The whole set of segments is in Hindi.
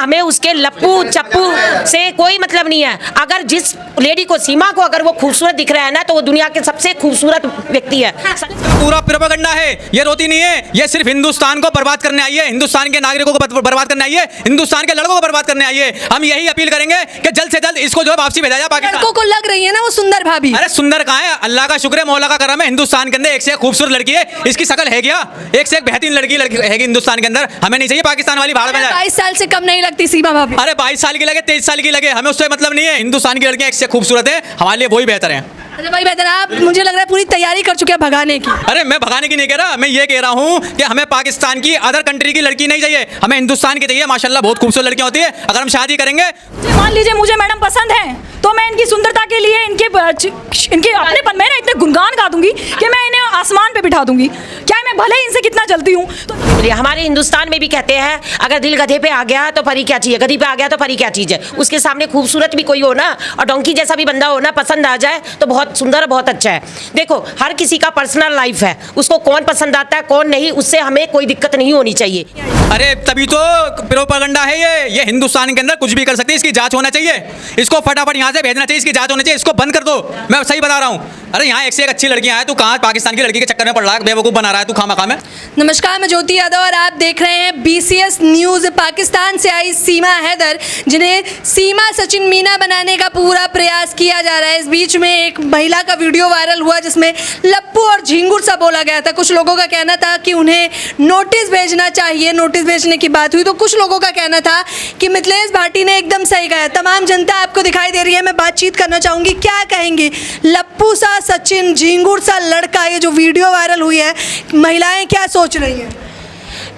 हमें उसके लप्पू चप्पू से कोई मतलब नहीं है। अगर जिस लेडी को, सीमा को अगर वो खूबसूरत दिख रहा है ना, तो वो दुनिया के सबसे खूबसूरत व्यक्ति है। पूरा प्रोपेगेंडा है, ये रोती नहीं है, ये सिर्फ हिंदुस्तान को बर्बाद करने आई है, हिंदुस्तान के नागरिकों को बर्बाद करने आई है, हिंदुस्तान के लड़कों को बर्बाद करने आई है। हम यही अपील करेंगे कि जल्द से जल्द इसको जो है वापसी भेजा जाए पाकिस्तान। लड़कों को लग रही है ना वो सुंदर भाभी। अरे सुंदर कहाँ है, अल्लाह का शुक्र है, मौला का करम है, हिंदुस्तान के अंदर एक से एक खूबसूरत लड़की है। इसकी शक्ल है क्या, एक से एक बेहतरीन लड़की है हिंदुस्तान के अंदर। हमें नहीं चाहिए पाकिस्तान वाली भाड़ में जाए। 22 साल से कम नहीं लगती सीमा भाभी। अरे 22 साल की लगे, 23 साल की लगे, हमें उससे मतलब नहीं है। हिंदुस्तान की लड़कियां एक से खूबसूरत है, हमारे लिए वही बेहतर है। अच्छा भाई बेहतर, आप मुझे लग रहा है पूरी तैयारी कर चुके हैं भगाने की। अरे मैं भगाने की नहीं कह रहा, मैं ये कह रहा हूँ कि हमें पाकिस्तान की, अदर कंट्री की लड़की नहीं चाहिए, हमें हिंदुस्तान की चाहिए। माशाल्लाह बहुत खूबसूरत लड़कियां होती है। अगर हम शादी करेंगे, मान लीजिए मुझे मैडम पसंद है, तो मैं इनकी सुंदरता के लिए इनके अपनेपन में ना इतने गुणगान गा दूंगी कि मैं इन्हें आसमान पे बिठा दूंगी। क्या मैं भले ही इनसे कितना जलती हूँ। तो हमारे हिंदुस्तान में भी कहते हैं, अगर दिल गधे पे आ गया तो परी क्या चीज़ है, गधी पे आ गया तो परी क्या चीज़ है। उसके सामने खूबसूरत भी कोई हो ना, और डोंकी जैसा भी बंदा हो ना, पसंद आ जाए तो बहुत सुंदर, बहुत अच्छा है। देखो, हर किसी का पर्सनल लाइफ है, उसको कौन पसंद आता है कौन नहीं, उससे हमें कोई दिक्कत नहीं होनी चाहिए। अरे तभी तो प्रोपेगेंडा है ये हिंदुस्तान के अंदर कुछ भी कर सकती है। इसकी जांच होना चाहिए, इसको फटाफट यहाँ से भेजना चाहिए, इसकी जांच होनी चाहिए, इसको बंद कर दो। मैं सही बता रहा हूँ। अरे यहाँ एक से एक अच्छी लड़कियां हैं, तू कहाँ पाकिस्तान की लड़की के चक्कर में पड़ रहा है, बेवकूफ़ बना रहा है तू खामखा में। नमस्कार, मैं ज्योति यादव और आप देख रहे हैं BCS न्यूज़। पाकिस्तान से आई सीमा हैदर, जिन्हें सीमा सचिन मीना बनाने का पूरा प्रयास किया जा रहा है। इस बीच में एक महिला का वीडियो वायरल हुआ जिसमें लप्पू और झिंगुर सा बोला गया था। कुछ लोगों का कहना था कि उन्हें नोटिस भेजना चाहिए, नोटिस भेजने की बात हुई तो कुछ लोगों का कहना था कि मिथिलेश भाटी ने एकदम सही कहा। तमाम जनता आपको दिखाई दे रही है, मैं बातचीत करना चाहूँगी, क्या कहेंगी लप्पू सा सचिन, झिंगुर सा लड़का, ये जो वीडियो वायरल हुई है, महिलाएं क्या सोच रही हैं?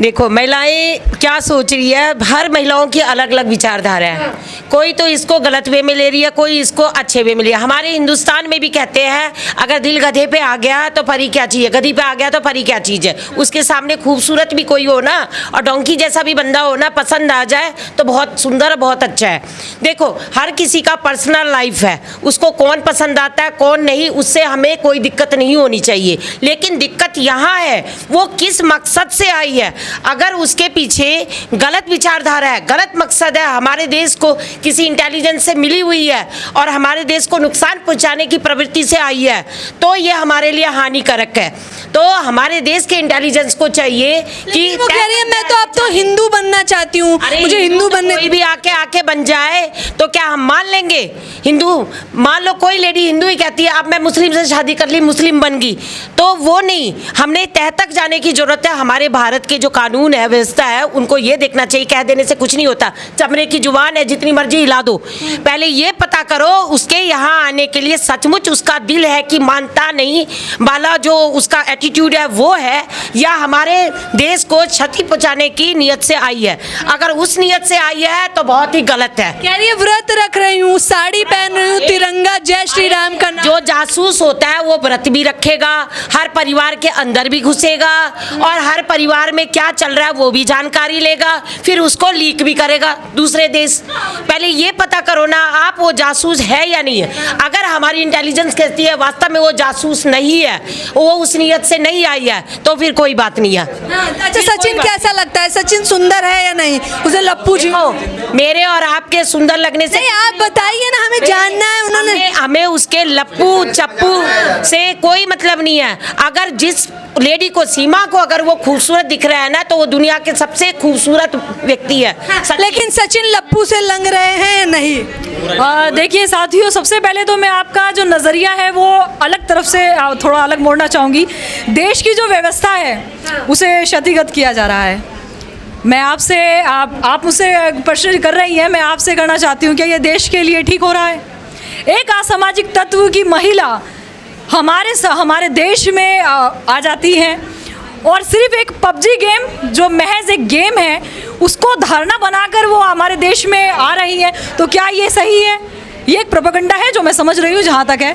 देखो, महिलाएं क्या सोच रही है, हर महिलाओं की अलग अलग विचारधारा है। कोई तो इसको गलत वे में ले रही है, कोई इसको अच्छे वे में ले रही है। हमारे हिंदुस्तान में भी कहते हैं, अगर दिल गधे पे आ गया तो परी क्या चीज़ है, गधी पे आ गया तो परी क्या चीज़ है। उसके सामने खूबसूरत भी कोई हो ना, और डोंकी जैसा भी बंदा हो ना, पसंद आ जाए तो बहुत सुंदर, बहुत अच्छा है। देखो, हर किसी का पर्सनल लाइफ है, उसको कौन पसंद आता है कौन नहीं, उससे हमें कोई दिक्कत नहीं होनी चाहिए। लेकिन दिक्कत यहाँ है, वो किस मकसद से आई है। अगर उसके पीछे गलत विचारधारा है, गलत मकसद है, हमारे देश को किसी इंटेलिजेंस से मिली हुई है और हमारे देश को नुकसान पहुंचाने की प्रवृत्ति से आई है, तो ये हमारे लिए हानिकारक है। तो हमारे देश के इंटेलिजेंस को चाहिए कि वो कह रही है मैं तो अब तो हिंदू बनना चाहती हूँ, मुझे हिंदू बनने। कोई भी आके बन जाए तो क्या हम मान लेंगे? हिंदू मान लो, कोई लेडी हिंदू ही कहती है अब मैं मुस्लिम से शादी कर ली, मुस्लिम बन गई, तो वो नहीं। हमने तह तक जाने की जरूरत है। हमारे भारत के जो कानून है, व्यवस्था है, उनको ये देखना चाहिए। कह देने से कुछ नहीं होता, चमड़े की जुबान है, जितनी मर्जी हिला दो। पहले ये पता करो उसके यहाँ आने के लिए सचमुच उसका दिल है कि मानता नहीं वाला जो उसका एटीट्यूड है वो है, या हमारे देश को क्षति पहुंचाने की नियत से आई है। अगर उस नियत से आई है तो बहुत ही गलत है। कह रही है व्रत रख रही हूँ, साड़ी पहन रही हूँ, तिरंगा जय श्री राम का नाम। जो जासूस होता है वो व्रत भी रखेगा, हर परिवार के अंदर भी घुसेगा और हर परिवार में क्या चल रहा है वो भी जानकारी लेगा, फिर उसको लीक भी करेगा दूसरे देश। पहले ये पता करो ना आप वो जासूस है या नहीं है। अगर हमारी इंटेलिजेंस कहती है वास्तव में वो जासूस नहीं है, वो उस नियत से नहीं आई है, तो फिर कोई बात नहीं है। अच्छा, सचिन कैसा लगता है? सचिन सुंदर है या नहीं? उसे लप्पू जी मेरे और आपके सुंदर लगने से आप बताइए ना, हमें जानना है। उन्होंने हमें उसके लप्पू चप्पू से कोई मतलब नहीं है। अगर जिस लेडी को, सीमा को अगर वो खूबसूरत दिख रहा है ना, तो वो दुनिया के सबसे खूबसूरत व्यक्ति है। लेकिन सचिन लप्पू से लंग रहे हैं या नहीं? देखिए साथियों, सबसे पहले तो मैं आपका जो नज़रिया है वो अलग तरफ से थोड़ा अलग मोड़ना चाहूँगी। देश की जो व्यवस्था है उसे क्षतिगत किया जा रहा है। मैं आपसे, आप मुझसे प्रश्न कर रही हैं, मैं आपसे करना चाहती हूँ, क्या ये देश के लिए ठीक हो रहा है? एक असामाजिक तत्व की महिला हमारे देश में आ जाती है और सिर्फ एक पबजी गेम जो महज एक गेम है उसको धारणा बनाकर वो हमारे देश में आ रही है, तो क्या ये सही है? ये एक प्रोपेगेंडा है जो मैं समझ रही हूँ, जहाँ तक है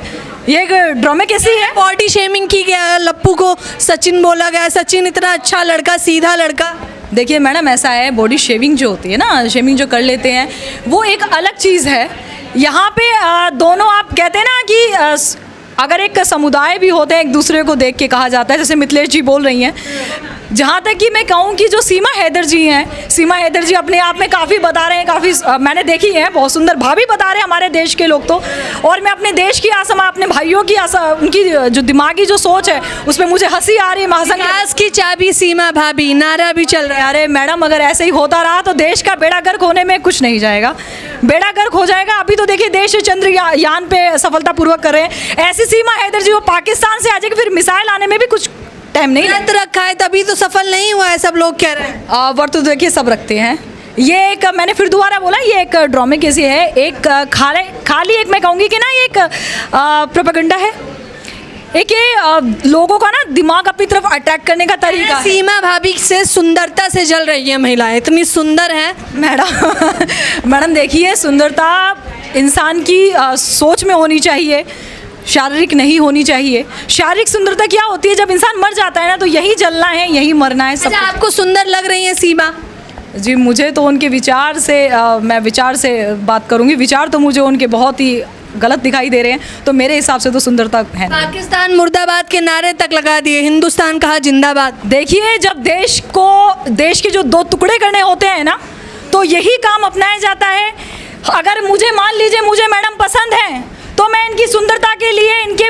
ये एक ड्रामे कैसी है। बॉडी शेमिंग की गया, लप्पू को सचिन बोला गया, सचिन इतना अच्छा लड़का, सीधा लड़का। देखिए मैडम, ऐसा है, बॉडी शेविंग जो होती है ना, शेविंग जो कर लेते हैं वो एक अलग चीज़ है। यहाँ पे दोनों, आप कहते हैं ना कि अगर एक समुदाय भी होते हैं, एक दूसरे को देख के कहा जाता है, जैसे मिथिलेश जी बोल रही हैं, जहाँ तक कि मैं कहूँ कि जो सीमा हैदर जी हैं, सीमा हैदर जी अपने आप में काफ़ी बता रहे हैं, काफ़ी मैंने देखी है, बहुत सुंदर भाभी बता रहे हैं हमारे देश के लोग तो। और मैं अपने देश की आसमा, अपने भाइयों की उनकी जो दिमागी जो सोच है उस पर मुझे हंसी आ रही है। विकास की चाबी सीमा भाभी नारा भी चल रहा है। अरे मैडम, अगर ऐसे ही होता रहा तो देश का बेड़ा गर्क होने में कुछ नहीं जाएगा, बेड़ा गर्क हो जाएगा। अभी तो देखिए देश चंद्रयान पे सफलतापूर्वक कर रहे हैं। ऐसी सीमा हैदर जी वो पाकिस्तान से आ जाएगी, फिर मिसाइल आने में भी कुछ टाइम नहीं व्रत रखा है तभी तो सफल नहीं हुआ है, सब लोग कह रहे हैं। वर्त तो देखिए सब रखते हैं। ये एक, मैंने फिर दोबारा बोला, ये एक ड्रामे कैसी है, एक खाली एक मैं कहूँगी कि ना ये एक प्रोपेगेंडा है, एक ये लोगों का ना दिमाग अपनी तरफ अट्रैक्ट करने का तरीका है। सीमा भाभी से सुंदरता से जल रही है महिलाएं, इतनी सुंदर है मैडम। मैडम देखिए, सुंदरता इंसान की सोच में होनी चाहिए, शारीरिक नहीं होनी चाहिए। शारीरिक सुंदरता क्या होती है, जब इंसान मर जाता है ना तो यही जलना है, यही मरना है सब। अच्छा, आपको सुंदर लग रही है सीमा? जी, मुझे तो उनके विचार से मैं विचार से बात करूंगी, विचार तो मुझे उनके बहुत ही गलत दिखाई दे रहे हैं, तो मेरे हिसाब से तो सुंदरता है। पाकिस्तान मुर्दाबाद के नारे तक लगा दिए, हिंदुस्तान कहा जिंदाबाद। देखिए, जब देश के जो दो टुकड़े करने होते हैं ना तो यही काम अपनाया जाता है। अगर मुझे मान लीजिए मुझे मैडम पसंद है तो मैं इनकी सुंदरता के लिए इनके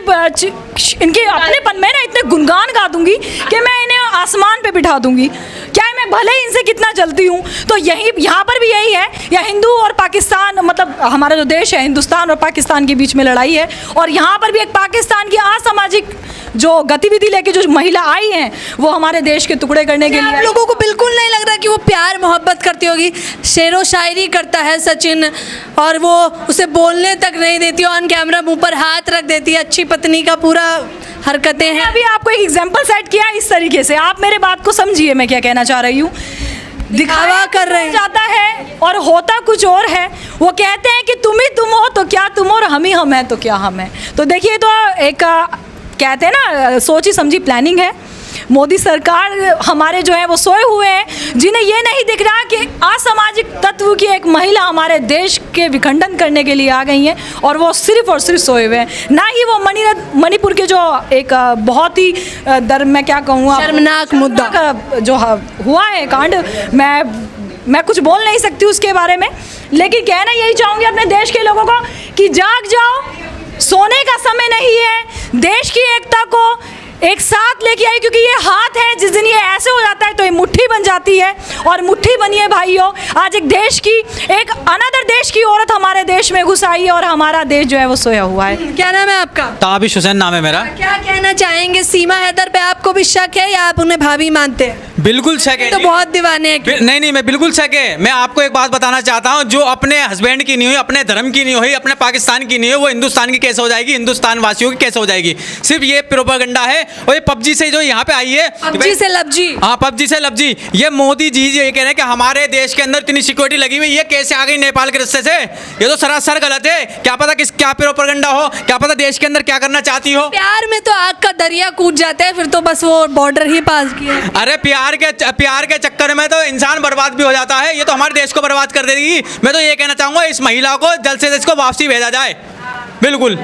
अपनेपन में ना इतने गुणगान गा दूंगी कि मैं इन्हें आसमान पे बिठा दूंगी। क्या है, मैं भले ही इनसे कितना जलती हूँ। तो यही यहाँ पर भी यही है, या हिंदू और पाकिस्तान, मतलब हमारा जो देश है हिंदुस्तान और पाकिस्तान के बीच में लड़ाई है। और यहाँ पर भी एक पाकिस्तान की असामाजिक जो गतिविधि लेके जो महिला आई हैं वो हमारे देश के टुकड़े करने के लिए। आप लोगों को बिल्कुल नहीं लग रहा कि वो प्यार मोहब्बत करती होगी? शेरो शायरी करता है सचिन और वो उसे बोलने तक नहीं देती, ऑन कैमरा मुंह पर हाथ रख देती है, अच्छी पत्नी का पूरा हरकतें हैं। अभी आपको एक एग्जांपल सेट किया इस तरीके से, आप मेरे बात को समझिए मैं क्या कहना चाह रही हूँ। दिखावा कर रहे हैं जाता है और होता कुछ और है। वो कहते हैं कि तुम ही तुम हो तो क्या तुम, और हम ही हम हैं तो क्या हम हैं। तो देखिए, तो एक कहते हैं ना सोची समझी प्लानिंग है। मोदी सरकार हमारे जो है वो सोए हुए हैं, जिन्हें ये नहीं दिख रहा कि असामाजिक तत्व की एक महिला हमारे देश के विखंडन करने के लिए आ गई हैं और वो सिर्फ और सिर्फ सोए हुए हैं। ना ही वो मणिपुर के जो एक बहुत ही मैं क्या कहूँगा शर्मनाक मुद्दा का जो हुआ है कांड, मैं कुछ बोल नहीं सकती उसके बारे में, लेकिन कहना यही चाहूँगी अपने देश के लोगों को कि जाग जाओ, सोने का समय नहीं है। देश की एकता को एक साथ लेके आई, क्योंकि ये हाथ है, जिस दिन ये ऐसे हो जाता है तो ये मुट्ठी बन जाती है, और मुट्ठी बनी है भाइयों। आज एक देश की, एक अनदर देश की औरत हमारे देश में घुस आई है और हमारा देश जो है वो सोया हुआ है। क्या नाम है आपका? ताबिश हुसैन नाम है मेरा। क्या कहना चाहेंगे, सीमा हैदर पे आपको भी शक है या आप उन्हें भाभी मानते हैं? बिल्कुल शक है तो जी। बहुत दीवाने हैं। नहीं, मैं बिल्कुल शक है। मैं आपको एक बात बताना चाहता हूँ, जो अपने हस्बैंड की नहीं हुई, अपने धर्म की नहीं हुई, अपने पाकिस्तान की नहीं हुई, वो हिंदुस्तान की कैसे हो जाएगी, हिंदुस्तान वासियों की कैसे हो जाएगी? सिर्फ ये प्रोपेगेंडा है। और ये पबजी से जो यहाँ पे आई है, पबजी से लबजी, हाँ पबजी से लबजी, ये मोदी जी ये कह रहे हैं कि हमारे देश के अंदर इतनी सिक्योरिटी लगी हुई, ये कैसे आ गई नेपाल के रास्ते से? ये तो सरासर गलत है। क्या पता क्या प्रोपेगेंडा हो, क्या पता देश के अंदर क्या करना चाहती हो। प्यार में तो आग का दरिया कूद जाता है, फिर तो बस वो बॉर्डर ही पास किया। अरे प्यार के चक्कर में तो इंसान बर्बाद भी हो जाता है। ये तो हमारे देश को बर्बाद कर देगी। मैं तो ये कहना चाहूंगा, इस महिला को जल्द से जल्द इसको वापसी भेजा जाए। बिल्कुल।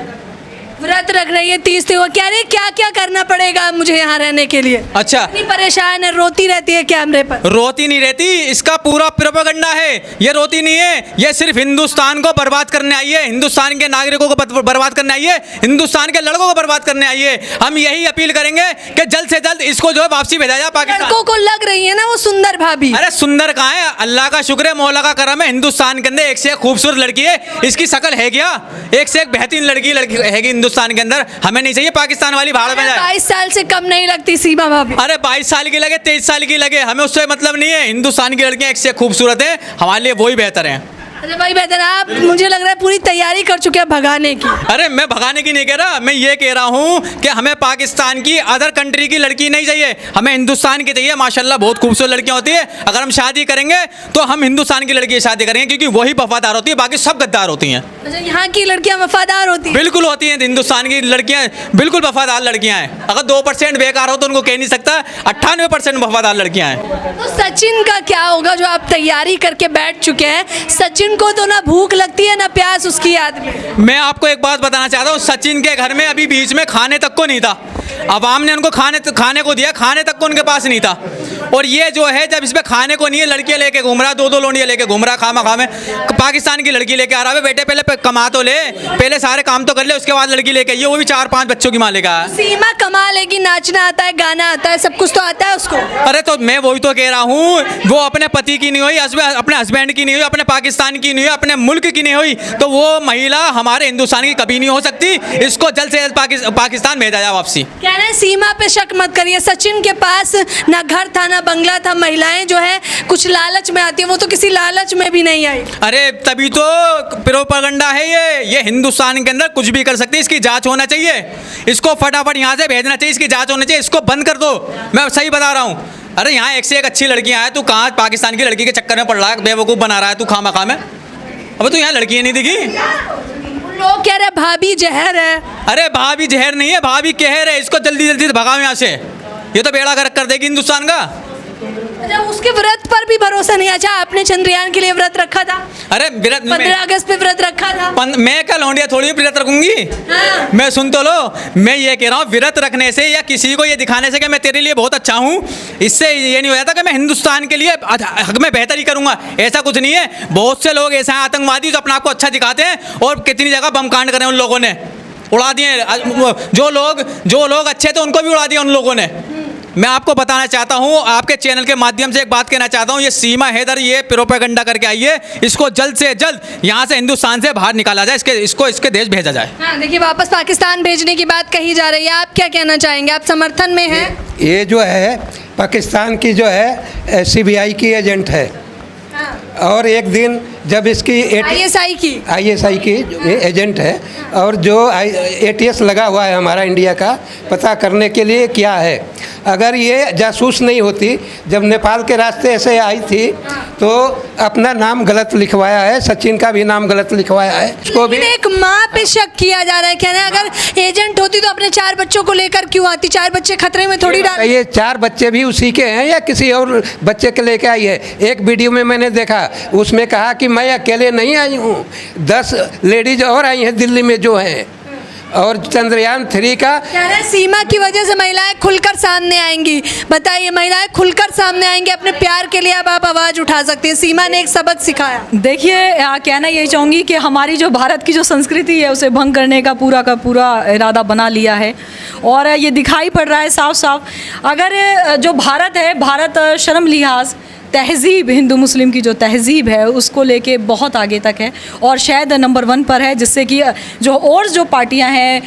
व्रत रख रही है 30 दिन, कह रही क्या क्या करना पड़ेगा मुझे यहाँ रहने के लिए? अच्छा, इतनी परेशान है, रोती रहती है कैमरे पर। रोती नहीं रहती, इसका पूरा प्रोपेगेंडा है। ये रोती नहीं है, ये सिर्फ हिंदुस्तान को बर्बाद करने आई है, हिंदुस्तान के नागरिकों को बर्बाद करने आई है, हिंदुस्तान के लड़कों को बर्बाद करने आई है। हम यही अपील करेंगे कि जल्द से जल्द इसको जो है वापसी भेजा जाए पाकिस्तान। लड़कों को लग रही है ना वो सुंदर भाभी। अरे सुंदर कहाँ है, अल्लाह का शुक्र है, मौला का करम है। हिंदुस्तान के अंदर एक से एक खूबसूरत लड़की है, इसकी शक्ल है क्या? एक से एक बेहतरीन लड़की है हिंदुस्तान के अंदर। हमें नहीं चाहिए पाकिस्तान वाली भाड़ में जाए। 22 साल से कम नहीं लगती सीमा भाभी। अरे 22 साल की लगे, 23 साल की लगे, हमें उससे मतलब नहीं है। हिंदुस्तान की लड़कियां एक से खूबसूरत है, हमारे लिए वही बेहतर है। अच्छा भाई बेहतर, आप मुझे लग रहा है पूरी तैयारी कर चुके हैं भगाने की। अरे मैं भगाने की नहीं कह रहा, मैं ये कह रहा हूँ कि हमें पाकिस्तान की अदर कंट्री की लड़की नहीं चाहिए, हमें हिंदुस्तान की चाहिए। माशाल्लाह बहुत खूबसूरत लड़कियां होती है। अगर हम शादी करेंगे तो हम हिंदुस्तान की लड़की से शादी करेंगे, क्योंकि वही वफादार होती है, बाकी सब गद्दार होती हैं। अच्छा, यहाँ की लड़कियाँ वफादार होती हैं? बिल्कुल होती हैं, हिंदुस्तान की लड़कियां बिल्कुल वफादार लड़कियां हैं। अगर 2% बेकार हो तो उनको कह नहीं सकता, 98% वफादार लड़कियां हैं। तो सचिन का क्या होगा, जो आप तैयारी करके बैठ चुके हैं? सचिन सचिन को तो ना भूख लगती है ना प्यास उसकी याद में। मैं आपको एक बात बताना चाहता हूँ, सचिन के घर में अभी बीच में खाने तक को नहीं था, अवाम ने उनको खाने को दिया, खाने तक को उनके पास नहीं था। और ये जो है जब इसमें खाने को नहीं है, लड़कियाँ लेके घूम रहा, 2-2 लोनियाँ लेके घूम रहा, खामा में पाकिस्तान की लड़की लेके आ रहा है। बेटे पहले कमा तो ले, पहले सारे काम तो कर ले, उसके बाद लड़की लेके आइए, वो भी 4-5 बच्चों की माँ लेके आया। सीमा कमा लेगी, नाचना आता है, गाना आता है, सब कुछ तो आता है उसको। अरे तो मैं वही तो कह रहा हूँ, वो अपने पति की नहीं हुई, अपने हस्बैंड की नहीं हुई, अपने पाकिस्तान की नहीं हुई, अपने मुल्क की नहीं हुई, तो वो महिला हमारे हिंदुस्तान की कभी नहीं हो सकती। इसको जल्द से जल्द पाकिस्तान भेजा जाए वापसी। कह रहे हैं सीमा पे शक मत करिए, सचिन के पास ना घर था ना बंगला था, महिलाएं जो है कुछ लालच में आती है, वो तो किसी लालच में भी नहीं आई। अरे तभी तो प्रोपेगेंडा है ये हिंदुस्तान के अंदर कुछ भी कर सकती है, इसकी जांच होना चाहिए, इसको फटाफट यहाँ से भेजना चाहिए, इसकी जांच होनी चाहिए, इसको बंद कर दो। मैं सही बता रहा हूँ। अरे यहाँ एक से एक अच्छी लड़कियाँ हैं, तू कहाँ पाकिस्तान की लड़की के चक्कर में पड़ रहा है, बेवकूफ़ बना रहा है तू खामा में। अब तू यहाँ लड़कियाँ नहीं दिखी, लोग कह रहे हैं भाभी जहर है। अरे भाभी जहर नहीं है, भाभी कहर है, इसको जल्दी जल्दी से भगाओ यहाँ से, ये तो बेड़ा गर्क कर देगी हिंदुस्तान का। अच्छा, उसके व्रत पर भी भरोसा नहीं। अच्छा, आपने चंद्रयान के लिए व्रत रखा था? अरे व्रत 15 अगस्त पे व्रत रखा था। मैं क्या लौंडिया थोड़ी व्रत रखूंगी। हाँ। मैं सुन तो लो, मैं ये कह रहा हूँ व्रत रखने से या किसी को ये दिखाने से कि मैं तेरे लिए बहुत अच्छा हूँ, इससे ये नहीं हो जाता कि मैं हिंदुस्तान के लिए हक में बेहतर ही करूँगा। ऐसा कुछ नहीं है। बहुत से लोग ऐसे हैं आतंकवादी जो अपने आप को अच्छा दिखाते हैं, और कितनी जगह बम कांड करे उन लोगों ने, उड़ा दिए। जो लोग अच्छे थे उनको भी उड़ा दिया उन लोगों ने। मैं आपको बताना चाहता हूं, आपके चैनल के माध्यम से एक बात कहना चाहता हूं, ये सीमा हैदर ये प्रोपेगेंडा करके आई है, इसको जल्द से जल्द यहां से हिंदुस्तान से बाहर निकाला जाए, इसके देश भेजा जाए। हाँ, देखिए वापस पाकिस्तान भेजने की बात कही जा रही है, आप क्या कहना चाहेंगे? आप समर्थन में हैं? ये जो है पाकिस्तान की जो है CBI की एजेंट है। हाँ। और एक दिन जब इसकी ISI की एजेंट है, और जो ATS लगा हुआ है हमारा इंडिया का, पता करने के लिए क्या है। अगर ये जासूस नहीं होती, जब नेपाल के रास्ते ऐसे आई थी तो अपना नाम गलत लिखवाया है, सचिन का भी नाम गलत लिखवाया है। उसको भी एक माँ पे शक किया जा रहा है, कहना है अगर एजेंट होती तो अपने 4 बच्चों को लेकर क्यों आती? 4 बच्चे खतरे में थोड़ी डाल। ये 4 बच्चे भी उसी के हैं या किसी और बच्चे के लेके आई है? एक वीडियो में मैंने देखा, उसमें कहा कि मैं अकेले नहीं आई हूँ, 10 लेडीज और आई हैं दिल्ली में जो हैं, और चंद्रयान 3 का कह रहे हैं सीमा की वजह से महिलाएं खुलकर सामने आएंगी। बताइए, महिलाएं खुलकर सामने आएंगी, अपने प्यार के लिए अब आप आवाज़ उठा सकती हैं। सीमा ने एक सबक सिखाया। देखिए, कहना यही चाहूँगी कि हमारी जो भारत की जो संस्कृति है उसे भंग करने का पूरा इरादा बना लिया है, और ये दिखाई पड़ रहा है साफ साफ। अगर जो भारत है, भारत शर्म लिहाज तहज़ीब, हिंदू मुस्लिम की जो तहज़ीब है उसको लेके बहुत आगे तक है, और शायद नंबर 1 पर है, जिससे कि जो पार्टियां हैं,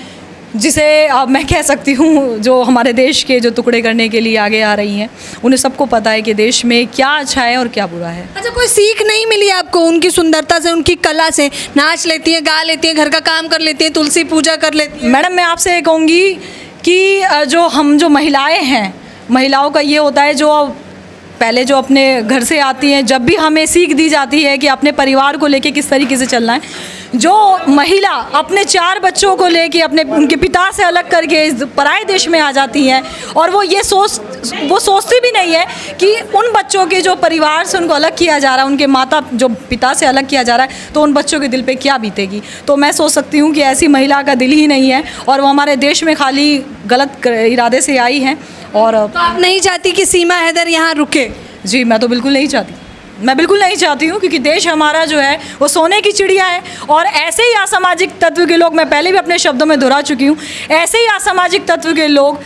जिसे मैं कह सकती हूँ जो हमारे देश के जो टुकड़े करने के लिए आगे आ रही हैं, उन्हें सबको पता है कि देश में क्या अच्छा है और क्या बुरा है। अच्छा, कोई सीख नहीं मिली आपको उनकी सुंदरता से, उनकी कला से? नाच लेती हैं, गा लेती हैं, घर का काम कर लेती हैं, तुलसी पूजा कर लेती हैं। मैडम, मैं आपसे ये कहूँगी कि जो महिलाएँ हैं, महिलाओं का ये होता है, जो पहले जो अपने घर से आती हैं, जब भी हमें सीख दी जाती है कि अपने परिवार को लेके किस तरीके से चलना है, जो महिला अपने 4 बच्चों को लेके उनके पिता से अलग करके इस पराए देश में आ जाती हैं, और वो सोचती भी नहीं है कि उन बच्चों के जो परिवार से उनको अलग किया जा रहा है, उनके माता जो पिता से अलग किया जा रहा है, तो उन बच्चों के दिल पे क्या बीतेगी। तो मैं सोच सकती हूँ कि ऐसी महिला का दिल ही नहीं है, और वो हमारे देश में खाली गलत इरादे से आई हैं। और तो आप नहीं चाहती कि सीमा हैदर यहाँ रुके? जी, मैं तो बिल्कुल नहीं चाहती, मैं बिल्कुल नहीं चाहती हूँ, क्योंकि देश हमारा जो है वो सोने की चिड़िया है, और ऐसे ही असामाजिक तत्व के लोग, मैं पहले भी अपने शब्दों में दोहरा चुकी हूँ, ऐसे ही असामाजिक तत्व के लोग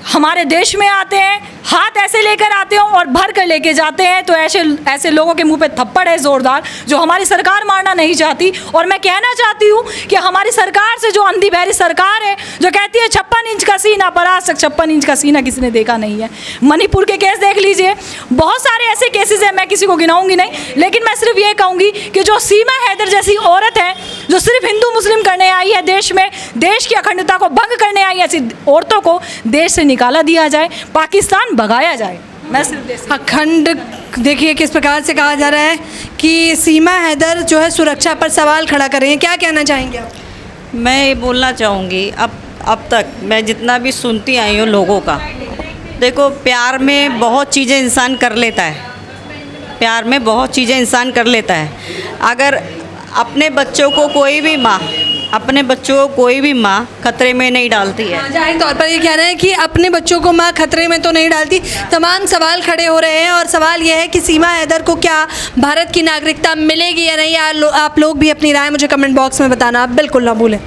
हमारे देश में आते हैं, हाथ ऐसे लेकर आते हैं और भर कर लेके जाते हैं, तो ऐसे लोगों के मुंह पे थप्पड़ है ज़ोरदार, जो हमारी सरकार मारना नहीं चाहती। और मैं कहना चाहती हूँ कि हमारी सरकार से, जो अंधी बहरी सरकार है, जो कहती है 56 इंच का सीना, पर आज तक 56 इंच का सीना किसी ने देखा नहीं है। मणिपुर के केस देख लीजिए, बहुत सारे ऐसे केसेस हैं, मैं किसी को गिनाऊंगी नहीं, लेकिन मैं सिर्फ ये कहूँगी कि जो सीमा हैदर जैसी औरत है, जो सिर्फ हिंदू मुस्लिम करने आई है देश में, देश की अखंडता को भंग करने आई है, ऐसी औरतों को देश से निकाला दिया जाए, पाकिस्तान भगाया जाए। मैं सिर्फ अखंड, देखिए किस प्रकार से कहा जा रहा है कि सीमा हैदर जो है सुरक्षा पर सवाल खड़ा कर रही हैं, क्या कहना चाहेंगे आप? मैं ये बोलना चाहूँगी, अब तक मैं जितना भी सुनती आई हूँ लोगों का, देखो प्यार में बहुत चीज़ें इंसान कर लेता है, प्यार में बहुत चीज़ें इंसान कर लेता है। अगर अपने बच्चों को कोई भी माँ खतरे में नहीं डालती है। जाहिर तौर पर ये कह रहे हैं कि अपने बच्चों को माँ खतरे में तो नहीं डालती। तमाम सवाल खड़े हो रहे हैं और सवाल यह है कि सीमा हैदर को क्या भारत की नागरिकता मिलेगी या नहीं। आप लोग भी अपनी राय मुझे कमेंट बॉक्स में बताना बिल्कुल ना भूलें।